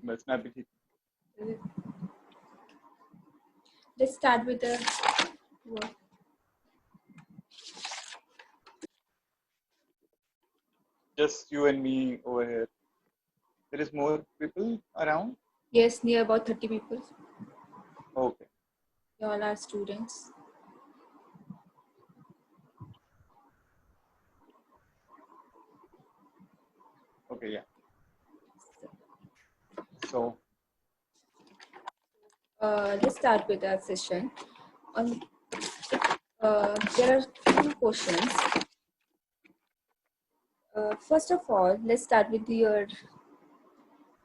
बस मैं भी ठीक। Let's start with the work. Just you and me over here. There is more people around? Yes, near about 30 people. Okay. They all are students. Okay, yeah. So let's start with our session. There are few questions. First of all, let's start with your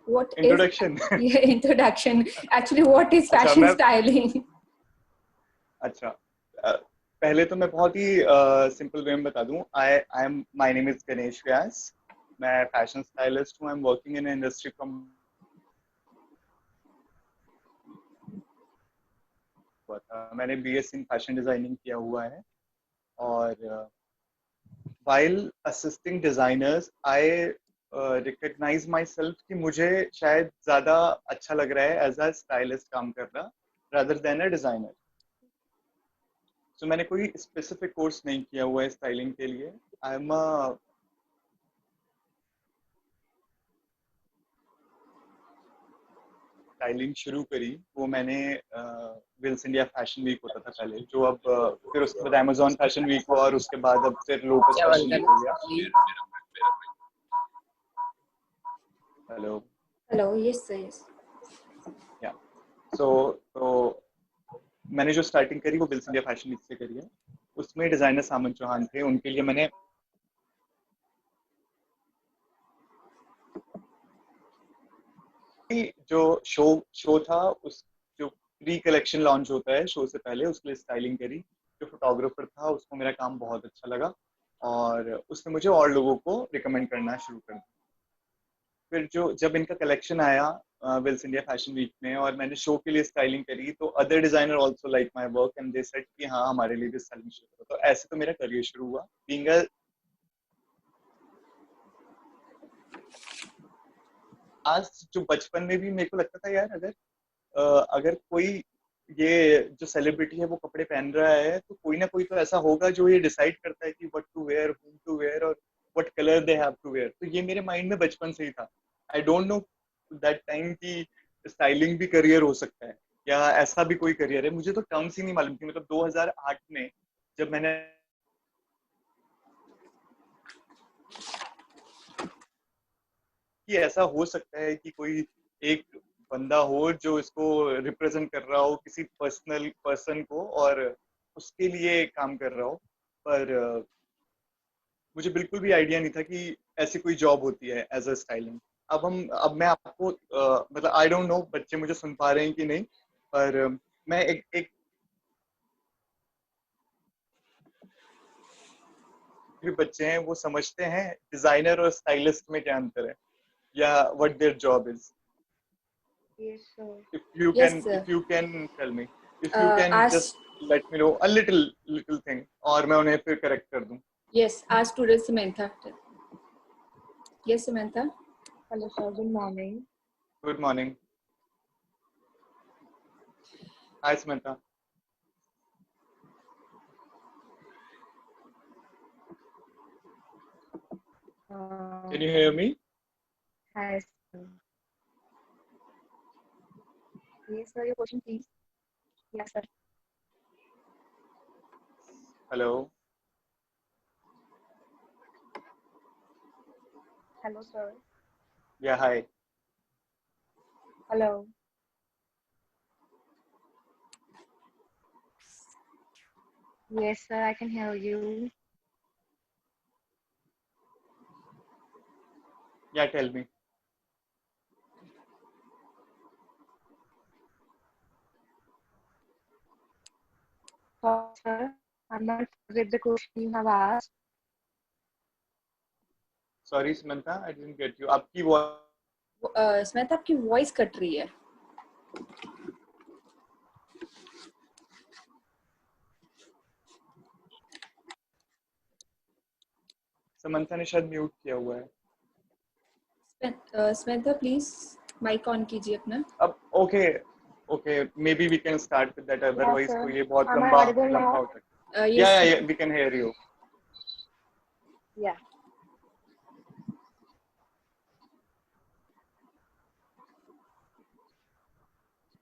what introduction. is introduction. Actually, what is fashion styling? अच्छा, पहले तो मैं बहुत ही simple way में बता दूं. My name is Ganesh व्यास. मैं fashion stylist हूं. I am working in industry from. मैंने बीएससी इन फैशन डिजाइनिंग किया हुआ है. और while assisting designers I recognize myself कि मुझे शायद ज्यादा अच्छा लग रहा है एज अ स्टाइलिस्ट काम करना rather than a designer. So मैंने कोई स्पेसिफिक कोर्स नहीं किया हुआ है स्टाइलिंग के लिए. आई एम स्टाइलिंग शुरू करी वो मैंने विल्स इंडिया फैशन वीक होता था पहले, जो अब फिर उसके बाद अमेजोन फैशन वीक हुआ और उसके बाद अब फिर लोटस फैशन वीक हो गया. हेलो. Yes sir. यस. या तो मैंने जो स्टार्टिंग करी वो विल्स इंडिया फैशन वीक से करी है. उसमें डिजाइनर सामन चौहान थे. उनके लिए मैंने जो शो था, उस जो प्री कलेक्शन लॉन्च होता है शो से पहले, उसके लिए स्टाइलिंग करी. जो फोटोग्राफर था उसको मेरा काम बहुत अच्छा लगा और उसने मुझे और लोगों को रिकमेंड करना शुरू कर दिया. फिर जब इनका कलेक्शन आया विल्स इंडिया फैशन वीक में और मैंने शो के लिए स्टाइलिंग करी, तो other designer also like my work and they said कि हाँ हमारे लिए भी स्टाइलिंग शुरू करो. तो ऐसे तो मेरा करियर शुरू हुआ. बीइंग अ आज जो बचपन में भी मेरे को लगता था यार, अगर कोई ये जो सेलिब्रिटी है वो कपड़े पहन रहा है तो कोई ना कोई तो ऐसा होगा जो ये डिसाइड करता है कि what to wear, whom to wear और what colour they have to wear. तो ये मेरे माइंड में बचपन से ही था. I don't know that time कि स्टाइलिंग भी करियर हो सकता है या ऐसा भी कोई करियर है. मुझे तो टर्म्स ही नहीं मालूम थी. मतलब 2008 में जब मैंने कि ऐसा हो सकता है कि कोई एक बंदा हो जो इसको रिप्रेजेंट कर रहा हो, किसी पर्सन को, और उसके लिए काम कर रहा हो. पर मुझे बिल्कुल भी आइडिया नहीं था कि ऐसी कोई जॉब होती है एज अ स्टाइलिंग. अब मैं आपको मतलब आई डोंट नो बच्चे मुझे सुन पा रहे हैं कि नहीं, पर मैं एक भी बच्चे हैं वो समझते हैं डिजाइनर और स्टाइलिस्ट में क्या अंतर है या what their job is. Yes, sir. If you can tell me, if you can just let me know a little thing, और मैं उन्हें फिर correct कर दूँ. Yes, our student Samantha. Yes, Samantha. Hello, sir. Good morning. Good morning. Hi, Samantha. Can you hear me? Hi, sir. Yes, sir. Your question, please. Yes, sir. Hello. Hello, sir. Yeah, hi. Hello. Yes, sir. I can hear you. Yeah, tell me. Sir, I'm not with the question you have asked. Sorry, Samantha, I didn't get you. आपकी voice Samantha, आपकी voice cut रही है. Samantha ने शायद mute किया हुआ है. Samantha, please mic on कीजिए अपना. अब okay maybe we can start with that, Yeah, otherwise sir. तो ये बहुत Am I लंबा audible लंबा now? हो सकता है. Yes, या we can hear you. Yeah.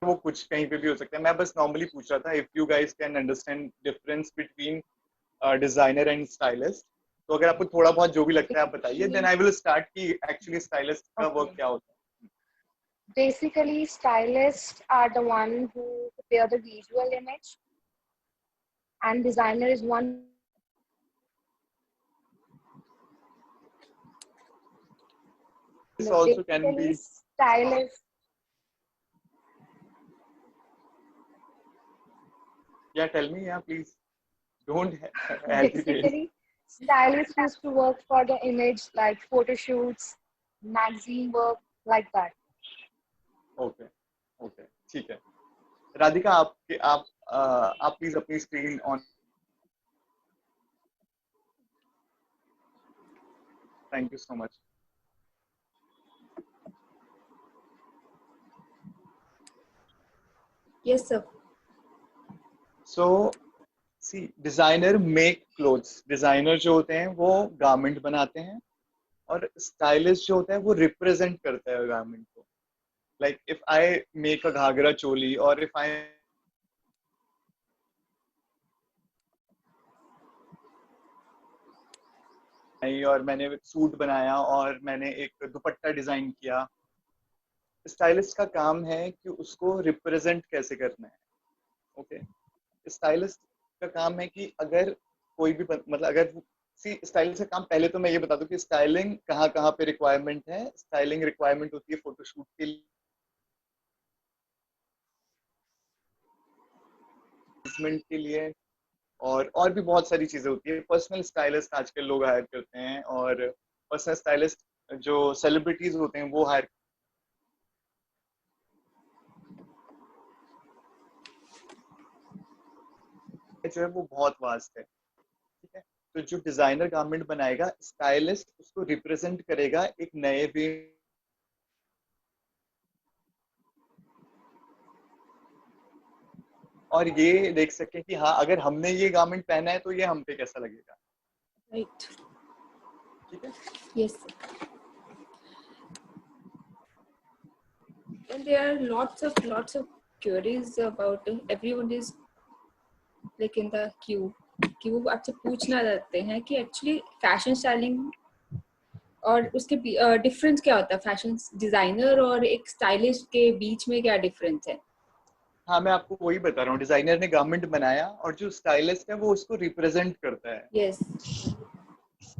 वो कुछ कहीं पे भी हो सकता है. मैं बस नॉर्मली पूछ रहा था if you guys can understand difference between designer and stylist. तो अगर आपको थोड़ा बहुत जो भी लगता है आप बताइए, देन आई विल स्टार्ट कि एक्चुअली स्टाइलिस्ट का वर्क Okay. क्या होता है. Basically, stylists are the one who prepare the visual image, and designer is one. This also can Basically, be. stylist. Yeah, tell me, yeah, please. Don't hesitate. Basically, stylists used to work for the image, like photo shoots, magazine work, like that. Okay okay ठीक है. राधिका आप please अपनी screen on. Thank you so much. yes sir. So see designer make clothes. Designer जो होते हैं वो garment बनाते हैं, और स्टाइलिस्ट जो होता है वो रिप्रेजेंट करता है गारमेंट को. Like if I make a ghagra choli, और इफ आई और मैंने सूट बनाया और मैंने एक दुपट्टा डिजाइन किया. स्टाइलिस्ट का काम है कि उसको रिप्रेजेंट कैसे करना है. ओके. स्टाइलिस्ट का काम है कि अगर कोई भी मतलब अगर सी स्टाइलिस्ट का काम, पहले तो मैं ये बता दूं कि स्टाइलिंग कहाँ कहाँ पे रिक्वायरमेंट है. स्टाइलिंग रिक्वायरमेंट होती है फोटोशूट के लिए, और भी बहुत सारी चीजें होती है. पर्सनल स्टाइलिस्ट आजकल लोग हायर करते हैं, और पर्सनल स्टाइलिस्ट जो सेलिब्रिटीज होते हैं वो हायर जो है वो बहुत वास्ट है. ठीक है. तो जो डिजाइनर गारमेंट बनाएगा, स्टाइलिस्ट उसको रिप्रेजेंट करेगा एक नए वे, और ये देख सके कि हाँ अगर हमने ये गारमेंट पहना है तो ये हम पे कैसा लगेगा. Right. ठीक है. Yes sir. And there are lots of queries about everyone is like in the queue कि वो आपसे पूछना चाहते हैं कि एक्चुअली फैशन स्टाइलिंग और उसके डिफरेंस क्या होता है, फैशन डिजाइनर और एक स्टाइलिस्ट के बीच में क्या डिफरेंस है. हाँ मैं आपको वही बता रहा हूँ. डिजाइनर ने गारमेंट बनाया और जो स्टाइलिस्ट है वो उसको रिप्रेजेंट करता है. यस.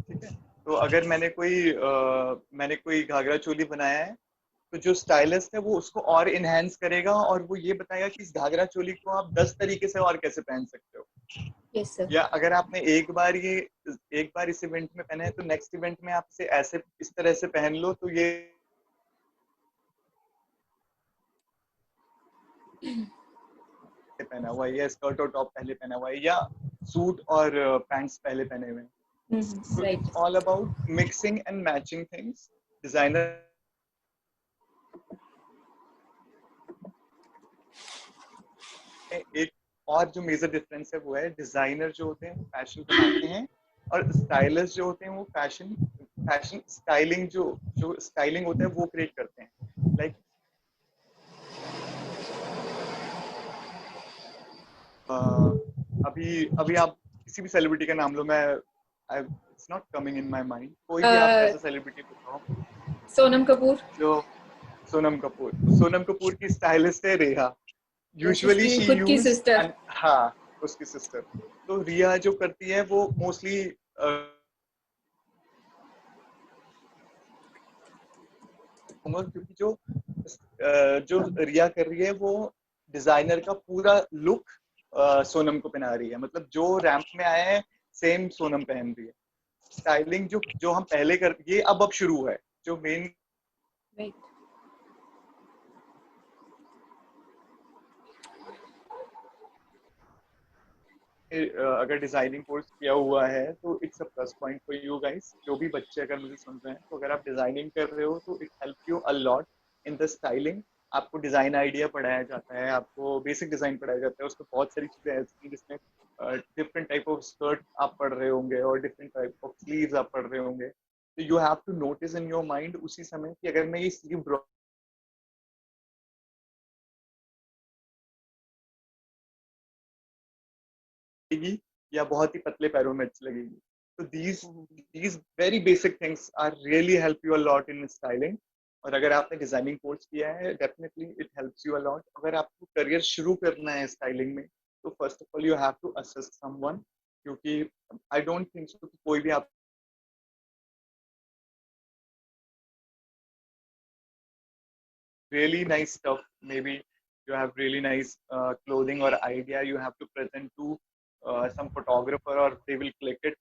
ठीक है. तो अगर मैंने कोई घाघरा चोली बनाया है, तो जो स्टाइलिस्ट है वो उसको और इनहेंस करेगा, और वो ये बताएगा कि इस घाघरा चोली को आप 10 तरीके से और कैसे पहन सकते हो. Yes sir. या अगर आपने एक बार इस इवेंट में पहना है, तो नेक्स्ट इवेंट में आप इसे ऐसे इस तरह से पहन लो तो ये पहना हुआ है, या स्कर्ट और टॉप पहले पहना हुआ है, या सूट और पैंट्स पहले पहने हुए हैं. So right. it's all about mixing and matching things. Designer एक और जो मेजर डिफरेंस है वो है, डिजाइनर जो होते हैं वो फैशन बनाते हैं, और स्टाइलिस्ट जो होते हैं वो फैशन स्टाइलिंग जो स्टाइलिंग होता है वो क्रिएट करते हैं. लाइक अभी अभी आप किसी भी सेलिब्रिटी का नाम लो. मैं it's not coming in my mind. कोई भी आप ऐसा सेलिब्रिटी बताओ. सोनम कपूर. जो सोनम कपूर. तो सोनम कपूर की स्टाइलिस्ट है रेहा. यूजुअली उसकी शी खुद की यूज. सिस्टर. हाँ उसकी सिस्टर. तो रिया जो करती है वो मोस्टली क्योंकि जो रिया कर रही है वो डिजाइनर का पूरा लुक सोनम को पहना रही है. मतलब जो रैंप में आया है सेम सोनम पहन रही है. स्टाइलिंग जो हम पहले कर, ये अब शुरू है. जो मेन राइट. अगर डिजाइनिंग कोर्स किया हुआ है तो it's a plus point for you guys. जो भी बच्चे अगर मुझे सुन रहे हैं, तो अगर आप डिजाइनिंग कर रहे हो तो it help you a lot in the styling आपको डिजाइन आइडिया पढ़ाया जाता है, आपको बेसिक डिजाइन पढ़ाया जाता है, उसमें बहुत सारी चीजें ऐसी हैं जिसमें डिफरेंट टाइप ऑफ स्कर्ट आप पढ़ रहे होंगे और डिफरेंट टाइप ऑफ स्लीव्स आप पढ़ रहे होंगे, तो you have to notice in your mind उसी समय कि अगर मैं ये स्लीव लगेगी या बहुत ही पतले पैरों में अच्छी लगेगी। तो these very basic things are really help you a lot in styling। और अगर आपने डिजाइनिंग कोर्स किया है definitely it helps you a lot. अगर आपको करियर शुरू करना है स्टाइलिंग में तो first of all you have to assist someone, क्योंकि आई डोंट थिंक सो कि कोई भी आप really nice stuff, maybe you have really nice clothing or idea you have to present to some photographer or they will click it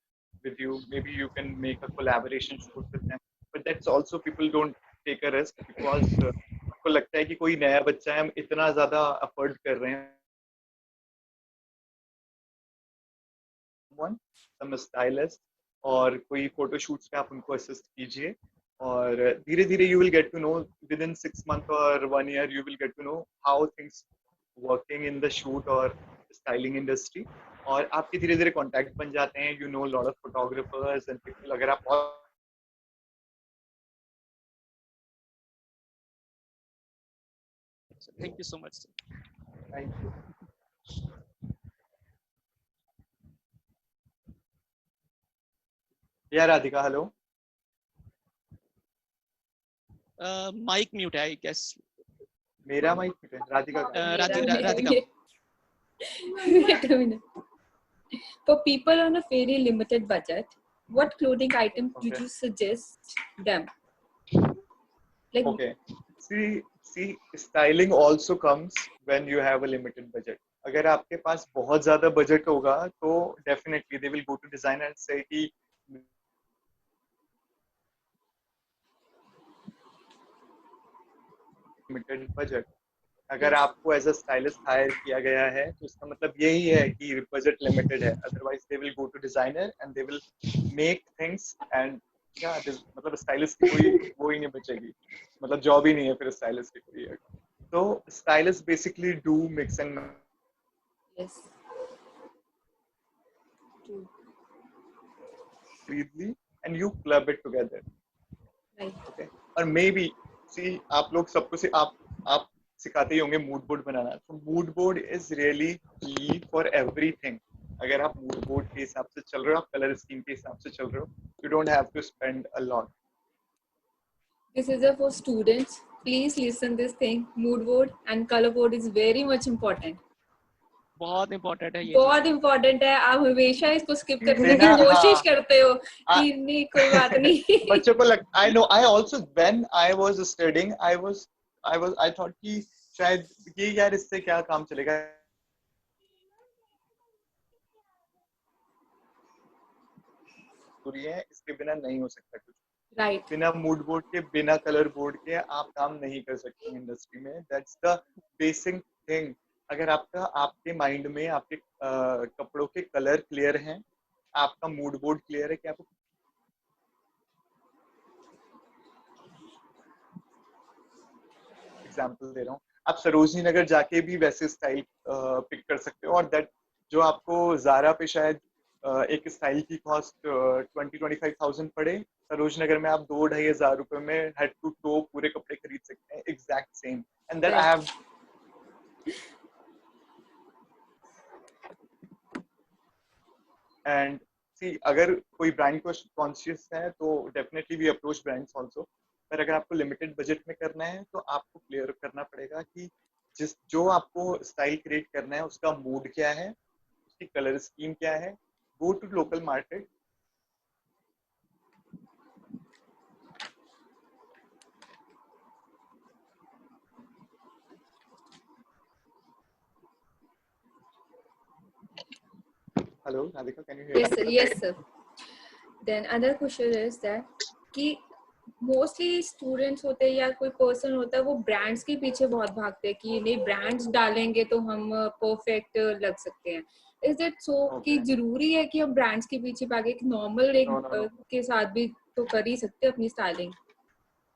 with you, maybe you can make a collaboration shoot with them, but that's also people don't take a risk because उनको लगता है कि कोई नया बच्चा है, हम इतना ज्यादा अफोर्ड कर रहे हैं, some stylist और कोई फोटो शूट्स पे आप उनको असिस्ट कीजिए और धीरे धीरे you will get to know within 6 months और 1 year you will get to know how things working in the shoot और स्टाइलिंग इंडस्ट्री, और आपके धीरे धीरे कॉन्टैक्ट बन जाते हैं, you know lot of photographers and people. अगर आप बहुत Thank you so much, sir. Thank you. या राधिका हेलो, Mic mute है, I guess. मेरा माइक है, राधिका का Radhika. Wait a minute. For people on a very limited budget, what clothing items Okay. would you suggest them? Like, okay, see styling also comes when you have a limited budget। अगर आपके पास बहुत ज्यादा budget होगा तो definitely they will go to designer and से कि limited budget. अगर yes. आपको एज अ स्टाइलिस्ट हायर किया गया है तो इसका मतलब यही है कि बजट लिमिटेड है, otherwise they will go to designer and they will make things and मतलब स्टाइलिस्ट की कोई वो ही नहीं बचेगी, मतलब जॉब ही नहीं है फिर स्टाइलिस्ट की कोई। तो stylist basically do mix and Yes. True. freely and you club it together, Right. okay? और मे बी सी आप लोग सबको से आप सिखाते ही होंगे मूड बोर्ड बनाना, तो मूड बोर्ड इज रियली की फॉर एवरीथिंग। अगर आप मूड बोर्ड के हिसाब से चल रहे हो, आप कलर स्कीम के हिसाब से चल रहे हो, you don't have to spend a lot. This is for students. Please listen this thing. Mood board and color board is very much important. बहुत important है ये बहुत चीज़। इम्पोर्टेंट है। आप हमेशा इसको स्किप करने की बिना कोशिश करते हो हाँ कि नहीं कोई बात नहीं। बच्चों को लग I know I also when I was studying I thought कि शायद ये यार इससे क्या काम चलेगा, है इसके बिना नहीं हो सकता कुछ। राइट। बिना मूड बोर्ड के बिना कलर बोर्ड के आप काम नहीं कर सकते इंडस्ट्री में, दैट्स द बेसिक थिंग। अगर आपका आपके माइंड में आपके कपड़ों के कलर क्लियर हैं, आपका मूड बोर्ड क्लियर है कि आपको एग्जांपल दे रहा हूँ, आप सरोजनी नगर जाके भी वैसे स्टाइल पिक कर सकते हो, और दैट जो आपको ज़ारा पे शायद एक स्टाइल की कॉस्ट 20-25,000 पड़े, सरोज नगर में आप 2-2,500 रुपए में हेड टू टो पूरे कपड़े खरीद सकते हैं exact same. And that I have and see अगर कोई ब्रांड को कॉन्शियस है तो definitely we approach brands also, पर अगर आपको लिमिटेड बजट में करना है तो आपको क्लियर करना पड़ेगा कि जो आपको स्टाइल क्रिएट करना है उसका मूड क्या है, उसकी कलर स्कीम क्या है। Go to local market, hello Radhika can you hear? Yes sir, yes sir. Then another question is that कि मोस्टली स्टूडेंट्स होते हैं या कोई पर्सन होता है वो ब्रांड्स के पीछे बहुत भागते हैं कि नहीं ब्रांड्स डालेंगे तो हम परफेक्ट लग सकते हैं। इज इट सो कि जरूरी है कि हम ब्रांड्स के पीछे भागे? एक नॉर्मल एक No, no, no. के साथ भी तो कर ही सकते हैं अपनी स्टाइलिंग।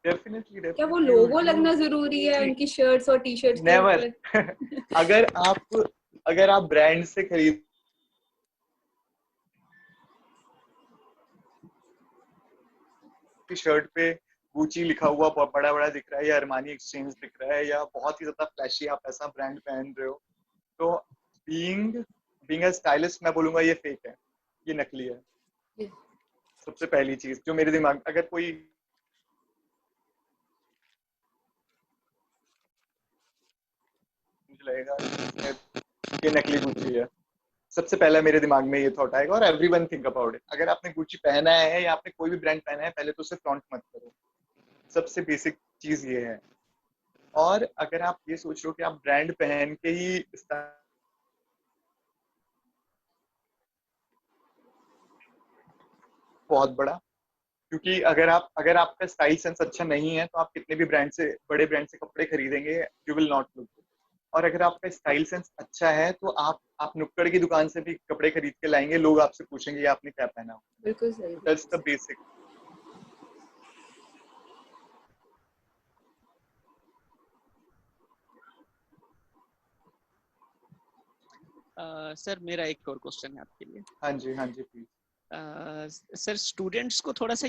डेफिनेटली क्या वो डेफिनेटली लोगो लगना जरूरी है उनकी शर्ट्स और टी शर्ट्स के नेवर ऊपर? अगर आप ब्रांड से खरीद की शर्ट पे गुची लिखा हुआ बड़ा बड़ा दिख रहा है, या अरमानी एक्सचेंज दिख रहा है, या बहुत ही ज्यादा फ्लैशी आप ऐसा ब्रांड पहन रहे हो, तो बीइंग बीइंग अ स्टाइलिस्ट मैं बोलूंगा ये फेक है, ये नकली है। सबसे पहली चीज जो मेरे दिमाग, अगर कोई मुझे लगेगा ये नकली गुची है, सबसे पहला मेरे दिमाग में ये थॉट आएगा। और एवरीवन थिंक अबाउट इट। अगर आपने गुची पहना है या आपने कोई भी ब्रांड पहना है, पहले तो उसे फ्लॉन्ट मत करो। सबसे बेसिक चीज ये है। और अगर आप ये सोच रहे हो कि आप ब्रांड पहन के ही बहुत बड़ा, क्योंकि अगर आपका स्टाइल सेंस अच्छा नहीं है तो आप कितने भी ब्रांड से, बड़े ब्रांड से कपड़े खरीदेंगे, you will not look good. और अगर आपका स्टाइल सेंस अच्छा है तो आप नुक्कड़ की दुकान से भी कपड़े खरीद के लाएंगे, लोग आपसे पूछेंगे ये आपने क्या पहना। बिल्कुल सही। That's the basic. सर मेरा एक और क्वेश्चन है आपके लिए। हाँ जी प्लीज। सर स्टूडेंट्स को थोड़ा सा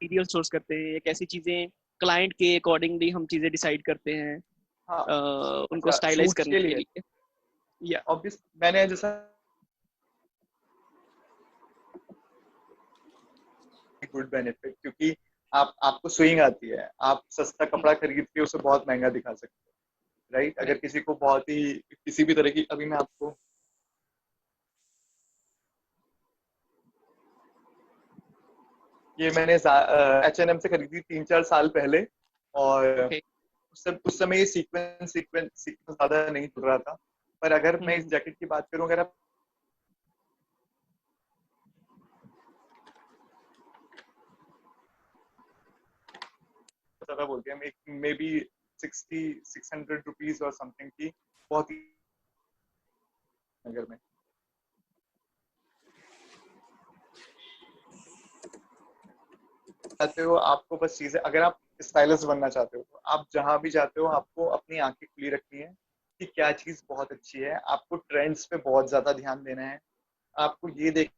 मटेरियल सोर्स करते हैं, एक ऐसी चीजें क्लाइंट के अकॉर्डिंगली हम चीजें डिसाइड करते हैं हाँ, उनको अच्छा स्टाइलाइज शूट्स करने के के लिए लिए। या ऑब्वियस मैंने जैसा गुड बेनिफिट, क्योंकि आपको स्विंग आती है, आप सस्ता कपड़ा खरीद के उसे बहुत महंगा दिखा सकते हो, राइट। अगर किसी को बहुत ही किसी भी तरह की, अभी मैं आपको ये मैंने H&M से खरीदी 3-4 साल पहले, और ओके। उस समय ये सीक्वेंस ज्यादा नहीं चल रहा था। पर अगर मैं इस जैकेट की बात करूं, अगर आप ज्यादा बोलते हैं, मे बी 600 रुपीज और समथिंग की, बहुत ही अगर मैं चाहते हो, आपको बस चीजें, अगर आप स्टाइलिश बनना चाहते हो तो आप जहां भी जाते हो आपको अपनी आंखें खुली रखनी है कि क्या चीज बहुत अच्छी है। आपको ट्रेंड्स पे बहुत ज्यादा ध्यान देना है। आपको ये देख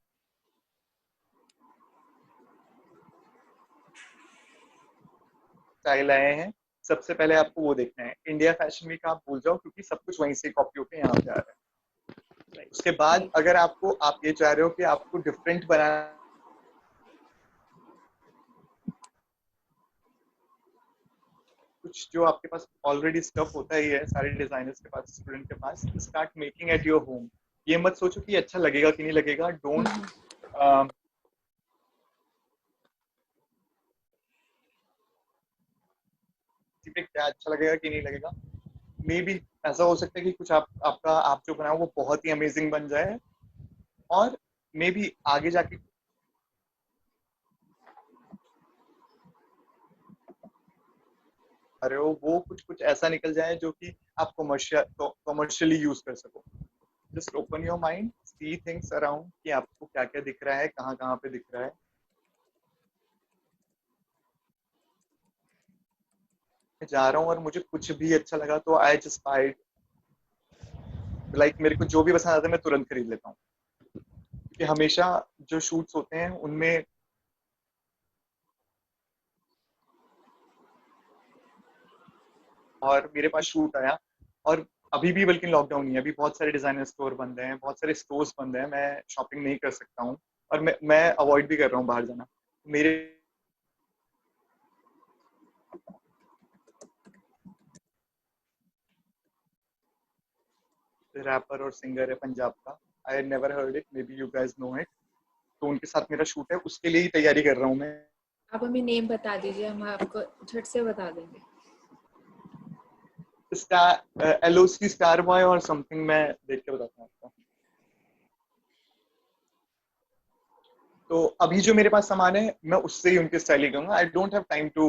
स्टाइल आए हैं, सबसे पहले आपको वो देखना है। इंडिया फैशन वीक आप भूल जाओ, क्योंकि सब कुछ वहीं से कॉपी होके यहाँ पे आ रहा है। उसके बाद अगर आप ये चाह रहे हो कि आपको डिफरेंट बनाना, कुछ जो आपके पास ऑलरेडी स्टफ होता ही है सारे डिजाइनर्स के पास, स्टूडेंट के पास, start making at your home. ये मत सोचो कि अच्छा लगेगा कि नहीं लगेगा। डोंट पे क्या अच्छा लगेगा कि नहीं लगेगा। मे बी ऐसा हो सकता है कि कुछ आप जो बनाओ वो बहुत ही अमेजिंग बन जाए, और मे बी आगे जाके रहे हो वो कुछ ऐसा निकल जाए जो कि आप कमर्शियली यूज कर सको। Just open your mind, see things around कि आपको क्या क्या दिख रहा है, कहाँ कहाँ पे दिख रहा है। मैं जा रहा हूँ और मुझे कुछ भी अच्छा लगा तो आई जस्ट बाय, लाइक मेरे को जो भी पसंद आता है मैं तुरंत खरीद लेता हूँ। क्योंकि हमेशा जो शूट्स होते हैं उनमें, और मेरे पास शूट आया, और अभी भी बल्कि लॉकडाउन नहीं है, अभी बहुत सारे डिजाइनर स्टोर बंद हैं, बहुत सारे स्टोर्स बंद हैं, मैं शॉपिंग नहीं कर सकता हूँ। और मैं अवॉइड भी कर रहा हूँ बाहर जाना। मेरे रैपर और सिंगर है पंजाब का, I never heard it, maybe you guys know it. तो उनके साथ मेरा शूट है, उसके लिए ही तैयारी कर रहा हूँ मैं। आप हमें नेम बता दीजिए, हम आपको झट से बता देंगे। स्टार LOC स्टार बॉय और समथिंग, मैं देख के बताता हूँ आपको। तो अभी जो मेरे पास सामान है मैं उससे ही उनकी स्टाइलिंग करूंगा। I don't have time to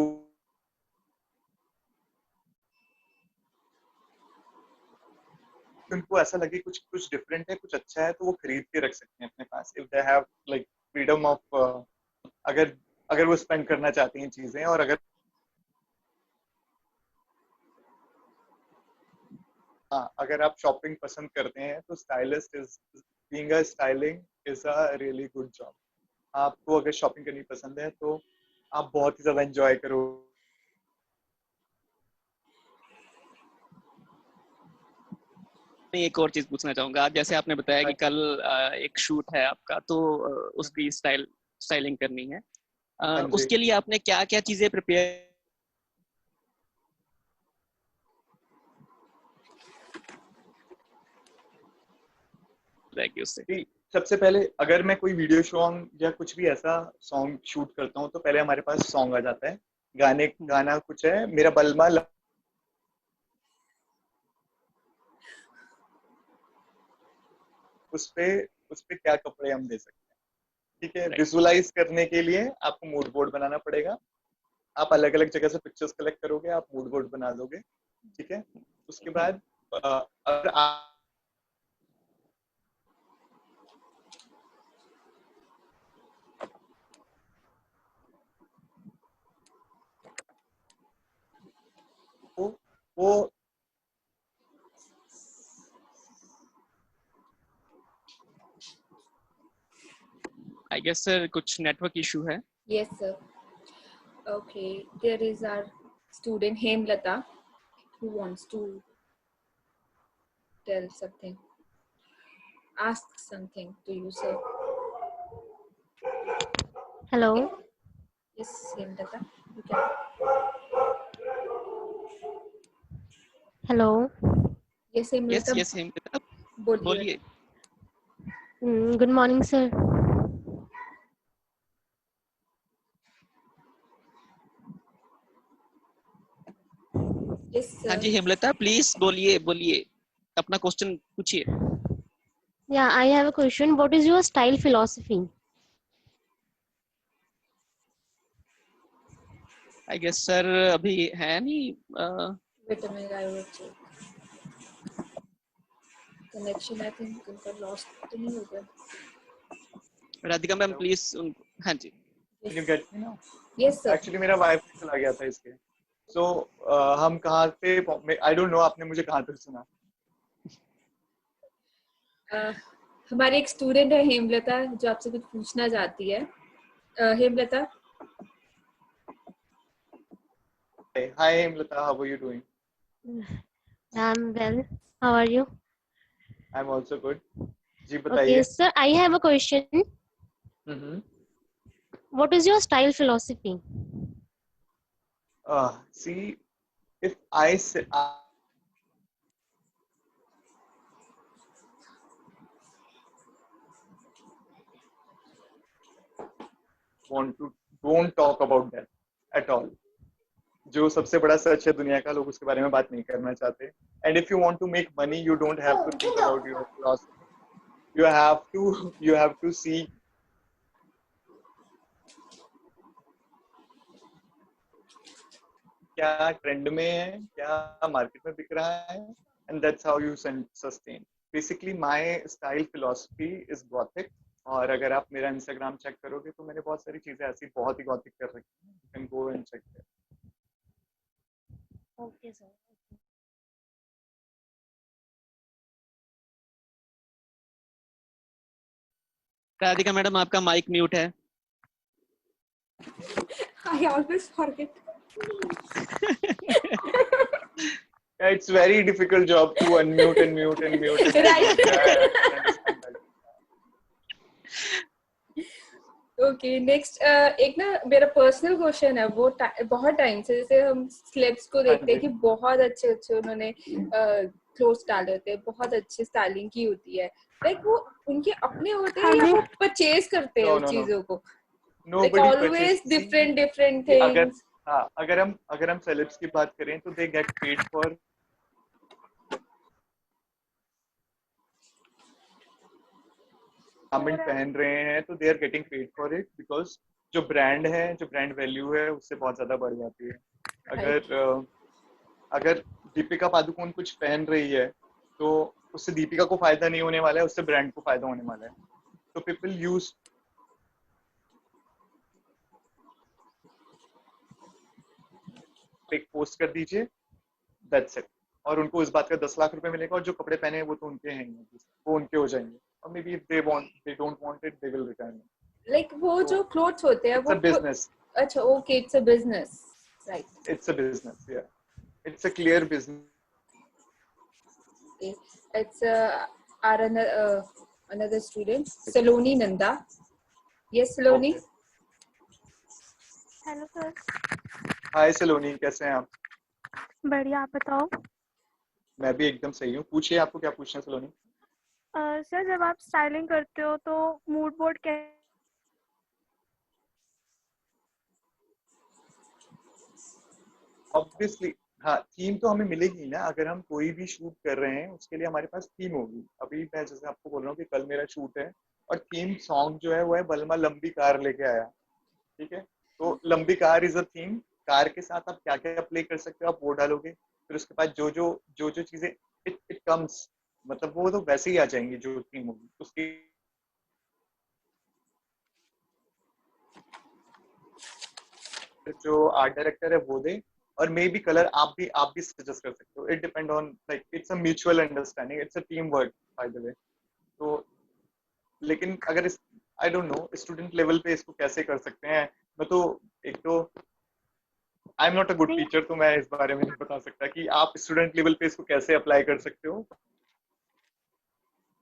उनको ऐसा लगे कुछ कुछ डिफरेंट है, कुछ अच्छा है, तो वो खरीद के रख सकते हैं अपने पास, if they have like freedom of, अगर अगर वो स्पेंड करना चाहती हैं चीजें, और अगर हाँ, अगर आप शॉपिंग पसंद करते हैं तो stylist is being a styling is a really good job. आपको अगर शॉपिंग करनी पसंद है तो आप बहुत ही ज्यादा एंजॉय करो। मैं एक और चीज पूछना चाहूंगा, आप जैसे आपने बताया कि कल एक शूट है आपका, तो उसकी स्टाइलिंग करनी है, हाँ जी। उसके लिए आपने क्या क्या चीजें प्रिपेयर रहेगी उससे? कि सबसे पहले अगर मैं कोई वीडियो सॉन्ग या कुछ भी ऐसा सॉन्ग शूट करता हूँ तो पहले हमारे पास सॉन्ग आ जाता है। गाना कुछ है, मेरा बलमा उस पे क्या कपड़े हम दे सकते हैं। ठीक है, राइट। विजुअलाइज करने के लिए आपको मूड बोर्ड बनाना पड़ेगा। आप अलग अलग जगह से पिक्चर्स कलेक्ट करोगे, आप मूड बोर्ड बना दोगे। ठीक है, उसके बाद अगर आपको वो आई गेस सर कुछ नेटवर्क इशू है। Yes, sir. Okay, there is our student Hemlata who wants to tell something, ask something to you, sir. Hello. Yes, Hemlata, you can. Hello. Yes, yes Hemlata, yes Himlata, बोलिए. बोलिए। Good morning, sir. Yes, हाँ sir. Ji Himlata, please बोलिए बोलिए, अपना question पूछिए। Yeah, I have a question. What is your style philosophy? I guess sir अभी है नहीं, Wait a minute, I will check. Connection, I think उनका lost तो नहीं हो गया. राधिका मैम प्लीज हाँ जी। Can you Yes, get me now? yes, sir. Actually मेरा वाईफाई चला गया था इसके। सो हम कहाँ पे, आई डोंट नो आपने मुझे कहाँ तक सुना। हमारी एक स्टूडेंट है हेमलता जो आपसे कुछ पूछना चाहती है. Hemlata, hi Hemlata, how are you doing? I'm well. How are you? I am also good. जी Okay, बताइए। sir, I have a question. Hmm. What is your style philosophy? See, if I say want to, don't talk about that at all. जो सबसे बड़ा सच है दुनिया का, लोग उसके बारे में बात नहीं करना चाहते। And if you want to make money, you don't have to think about your philosophy. You have to see क्या ट्रेंड में है, क्या मार्केट में बिक रहा है, and that's how you sustain. Basically my style philosophy is Gothic. और अगर आप मेरा इंस्टाग्राम चेक करोगे तो मैंने बहुत सारी चीजें ऐसी बहुत ही गॉथिक कर रखी हैं। You can go and check. Okay, sir. Radhika madam आपका माइक म्यूट है। I always forget. Yeah, it's very difficult job to unmute and mute and mute and Right. unmute. Yeah, I can understand that. Okay, next एक ना मेरा personal question है, वो बहुत time से जैसे हम स्लेब्स को देखते हैं कि बहुत अच्छे अच्छे उन्होंने क्लोथ्स डाले होते हैं, बहुत अच्छी स्टाइलिंग की होती है, लाइक वो उनके अपने होते हैं या वो परचेज करते हैं No, उस no, no. चीजों को, like Nobody always purchases. Different different कि अगर थिंग्स. हाँ, अगर हम सेलेब्स की बात करें तो they get paid for garment पहन रहे हैं, तो they are getting paid for it, because जो ब्रांड है, जो ब्रांड वैल्यू है, उससे बहुत ज्यादा बढ़ जाती है। अगर अगर दीपिका पादुकोण कुछ पहन रही है तो उससे दीपिका को फायदा नहीं होने वाला है, उससे ब्रांड को फायदा होने वाला है. तो पीपल यूज एक पोस्ट कर दीजिए, दैट्स इट. और उनको इस बात का 10 लाख रुपए मिलेगा, और जो कपड़े पहने हैं वो तो उनके हैं ही, वो उनके हो जाएंगे. और maybe if they don't want it, they will return. Like वो जो क्लोथ्स होते हैं इट्स वो अ बिजनेस. अच्छा okay, it's a business, right. It's a business, या it's a clear business. It's our another student, Saloni Nanda. Yes, Saloni. Hello sir. Hi Saloni, कैसे हैं आप? बढ़िया, आप बताओ. मैं भी एकदम सही हूँ. पूछिए, आपको क्या पूछना है सलोनी? सर, जब आप स्टाइलिंग करते हो तो मूड बोर्ड कैसे? ऑब्वियसली हाँ, थीम तो हमें मिलेगी ना. अगर हम कोई भी शूट कर रहे हैं उसके लिए हमारे पास थीम होगी. अभी मैं जैसे आपको बोल रहा हूँ कि कल मेरा शूट है, और थीम सॉन्ग जो है वो है बलमा लंबी कार लेके आया. ठीक है, तो लंबी car is a theme. Car के साथ आप क्या क्या प्ले कर सकते हो, आप वो डालोगे. फिर उसके बाद जो चीजें इट कम्स, मतलब वो तो वैसे ही आ जाएंगी जो थीम होगी उसकी. जो आर्ट डायरेक्टर है वो दे, और मे बी कलर आप भी सजेस्ट कर सकते हो. It depend on, like it's a mutual understanding, it's a team work by the way. तो लेकिन अगर इस आई डोंट नो स्टूडेंट लेवल पे इसको कैसे कर सकते हैं. मैं तो एक तो I am not a good नहीं, टीचर, तो मैं इस बारे में नहीं बता सकता कि आप स्टूडेंट लेवल पे इसको कैसे अप्लाई कर सकते हो.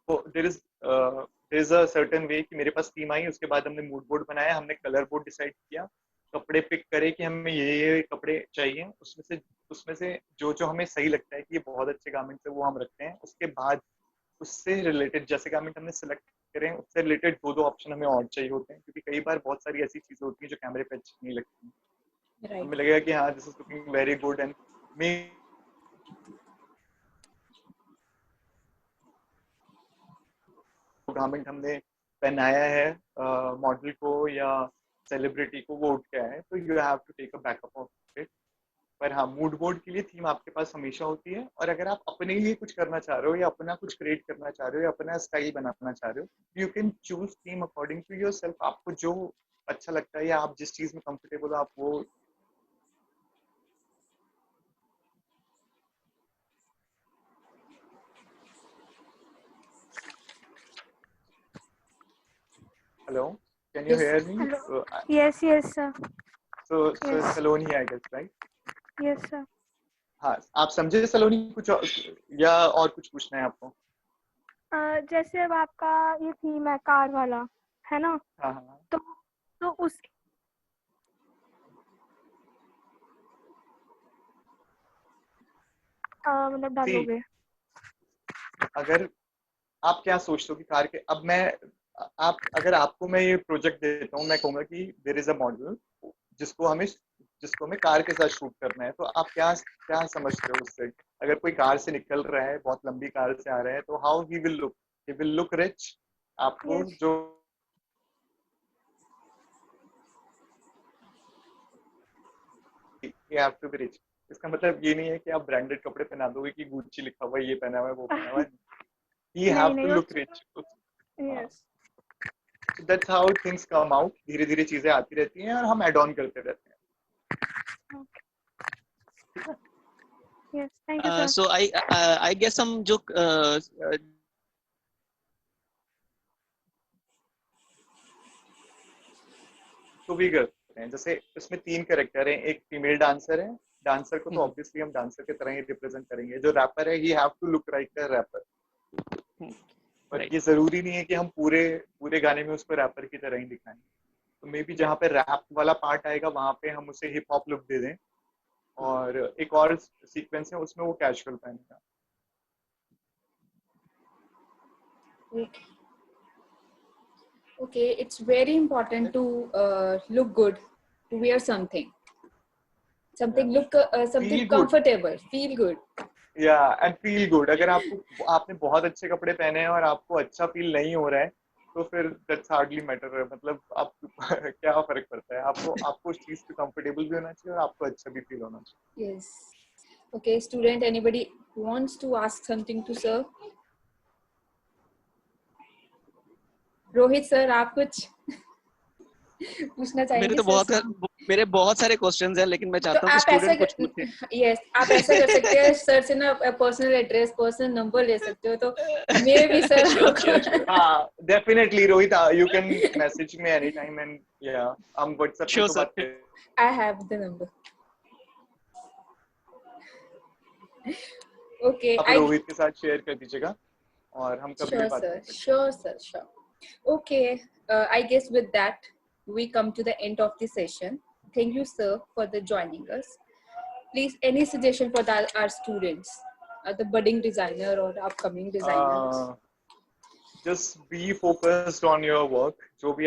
तो there is a certain way कि मेरे पास थीम आई, उसके बाद हमने मूड बोर्ड बनाया, हमने कलर बोर्ड डिसाइड किया, कपड़े पिक करे कि हमें ये कपड़े चाहिए. उसमें से जो जो हमें सही लगता है कि ये बहुत अच्छे गारमेंट्स है वो हम रखते हैं. उसके बाद उससे रिलेटेड जैसे गारमेंट हमने सेलेक्ट करें उससे रिलेटेड दो दो ऑप्शन हमें और चाहिए होते हैं, क्योंकि कई बार बहुत सारी ऐसी चीजें होती हैं जो कैमरे पे अच्छी नहीं लगती. Right. हमें लगेगा कि हाँ this is looking very good, and may garment हमने पहनाया है मॉडल को या सेलिब्रिटी को, वो उठ के आए, तो you have to take a backup of it. पर हाँ, मूड बोर्ड के लिए थीम आपके पास हमेशा होती है. और अगर आप अपने लिए कुछ करना चाह रहे हो या अपना कुछ क्रिएट करना चाह रहे हो या अपना स्टाइल बनाना चाह रहे हो, you can choose theme according to yourself. आपको जो अच्छा लगता है या आप जिस चीज में कंफर्टेबल हो, आप वो. Hello, can you Yes. Hear me? Hello. Yes yes sir. So yes Saloni, I guess, right? Yes sir. हाँ, आप समझे सलोनी कुछ या और कुछ पूछना है आपको? जैसे अब आपका ये थीम है कार वाला, है ना? हाँ हाँ. तो उस मतलब See, डालोगे? अगर आप क्या सोचते हो कि कार के, अब मैं आप अगर आपको मैं ये प्रोजेक्ट देता हूँ, मैं कहूंगा कि देयर इज अ मॉडल जिसको हमें जिसको हमें कार के साथ शूट करना है, तो आप क्या क्या समझते हो उससे? अगर कोई कार से निकल रहा है, बहुत लंबी कार से आ रहा है, तो how he will look rich. आपको यस. जो you have to be rich, इसका मतलब ये नहीं है कि आप ब्रांडेड कपड़े पहना दोगे कि गुच्ची लिखा हुआ है, ये पहना हुआ है, वो पहना हुआ है. You नहीं have to नहीं, look वो. rich. Yes. So that's how things come out. धीरे धीरे चीजें आती रहती हैं और हम एड ऑन करते रहते हैं. ठीक है. Yes, thank you sir. So I guess हम जो तो भी करते हैं. जैसे इसमें 3 कैरेक्टर हैं, एक फीमेल डांसर है. डांसर को तो हम्म, ऑब्वियसली हम डांसर की तरह ही रिप्रेजेंट करेंगे. जो रैपर है, he have to look like a rapper. पर right. ये जरूरी नहीं है कि हम पूरे पूरे गाने में उसको रैपर की तरह ही दिखाएं. तो मे बी जहाँ पे रैप वाला पार्ट आएगा वहां पे हम उसे हिप हॉप लुक दे दें, और एक और सीक्वेंस है उसमें वो कैजुअल पहनेगा. Okay, it's very important to look good, to wear something something feel good. comfortable, feel good. या एंड फील गुड. अगर आपने बहुत अच्छे कपड़े पहने हैं और आपको अच्छा फील नहीं हो रहा है, तो फिर दैट्स हार्डली मैटर. मतलब आप क्या फर्क पड़ता है? आपको आपको उस चीज पे कंफर्टेबल भी होना चाहिए और आपको अच्छा भी फील होना चाहिए. Yes. Okay, student, anybody wants to ask something to sir? Rohit sir, आप कुछ पूछना चाहेंगे सर से? मेरे बहुत सारे क्वेश्चंस हैं, लेकिन मैं तो चाहता हूँ कि आप ऐसा स्टूडेंट कुछ पूछे। यस, आप ऐसा कर सकते हैं, सर से ना पर्सनल एड्रेस, पर्सनल नंबर ले सकते हो, तो मे भी सर आपको हाँ definitely Rohit, you can message me anytime and yeah, हम WhatsApp पे Sure, तो sir. बात करें। I have the number. Okay, आप रोहित के साथ शेयर कर दीजिएगा और हम कभी भी sure बात sir, कर सकते हैं। sure sir, sure. Okay, I guess with that we come to the end of the session. Thank you sir for the joining us. Please, any suggestion for our students, the budding designer or upcoming designers? Just be focused on your work. जो भी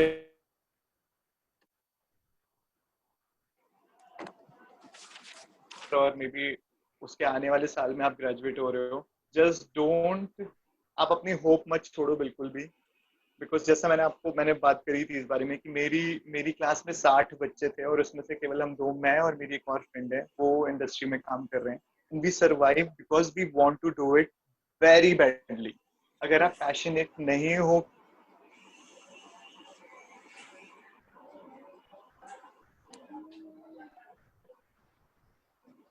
और may be उसके आने वाले साल में आप graduate हो रहे हो, जस्ट डोंट, आप अपनी होप मत छोड़ो बिल्कुल भी, बिकॉज जैसा मैंने बात करी थी इस बारे में कि मेरी क्लास में 60 बच्चे थे और उसमें से केवल हम 2, मैं और मेरी एक और फ्रेंड है, वो इंडस्ट्री में काम कर रहे हैं। We survive because we want to do it very badly. अगर आप पैशनेट नहीं हो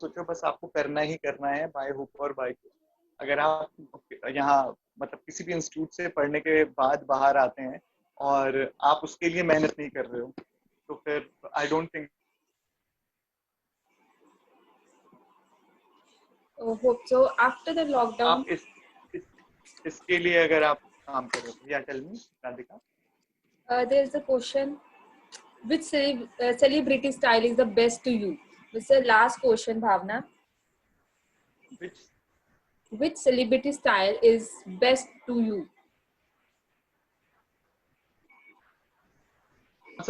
सोचो, बस आपको करना ही करना है बाय हुक और बाय क्रुक। अगर आप यहाँ मतलब किसी भी इंस्टीट्यूट से पढ़ने के बाद बाहर आते हैं और आप उसके लिए मेहनत नहीं कर रहे हो, तो फिर I don't think Hope so. After the lockdown, आप इसके लिए अगर आप काम कर रहे हो। या tell me Radhika. there is a question: which celebrity style is the best to you? This is the last question, Bhavna. Which celebrity style is best to you?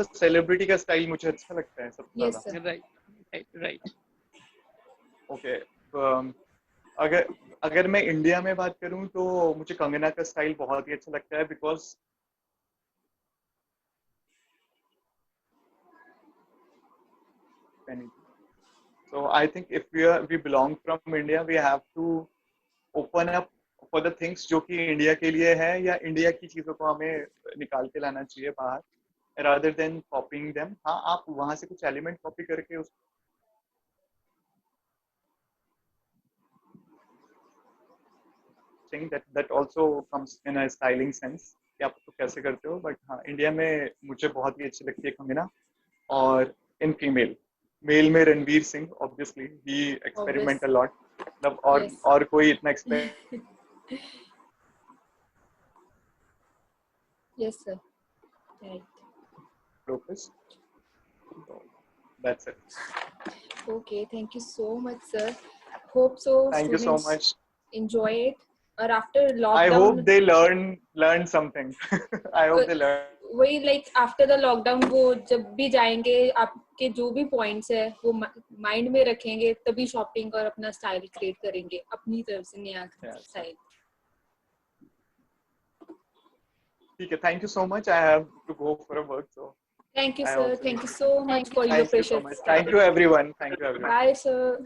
Celebrity का स्टाइल मुझे अच्छा लगता है सबसे Yes, ज्यादा। sir. राइट। ओके, अगर मैं India में बात करूं तो मुझे कंगना का स्टाइल बहुत ही अच्छा लगता है, because so I think if we belong from India, we have to open up for the things जो कि इंडिया के लिए है, या इंडिया की चीजों को हमें निकाल के लाना चाहिए बाहर, rather than copying them। हाँ, आप वहां से कुछ एलिमेंट कॉपी करके उस thing that also comes in a styling sense कि आप तो कैसे करते हो। बट हाँ, इंडिया में मुझे बहुत ही अच्छी लगती है कंगना, और इन फीमेल मेल में Ranveer Singh, obviously he experiment a lot, मतलब और कोई इतना experiment. Yes, sir. Right. Focus. That's it. Okay, thank you so much, sir. Hope so. Thank you so much. Enjoy it. Or after lockdown, I hope they learn something. I hope they learn. वही like after the lockdown, वो जब भी जाएंगे आपके जो भी points है वो माइंड में रखेंगे, तभी शॉपिंग और अपना स्टाइल क्रिएट करेंगे अपनी तरफ से नया स्टाइल। ठीक है, thank you so much. I have to go for a work, so. Thank you, sir. Thank you so much for your precious time. Thank you, everyone. Thank you, everyone. Bye, sir.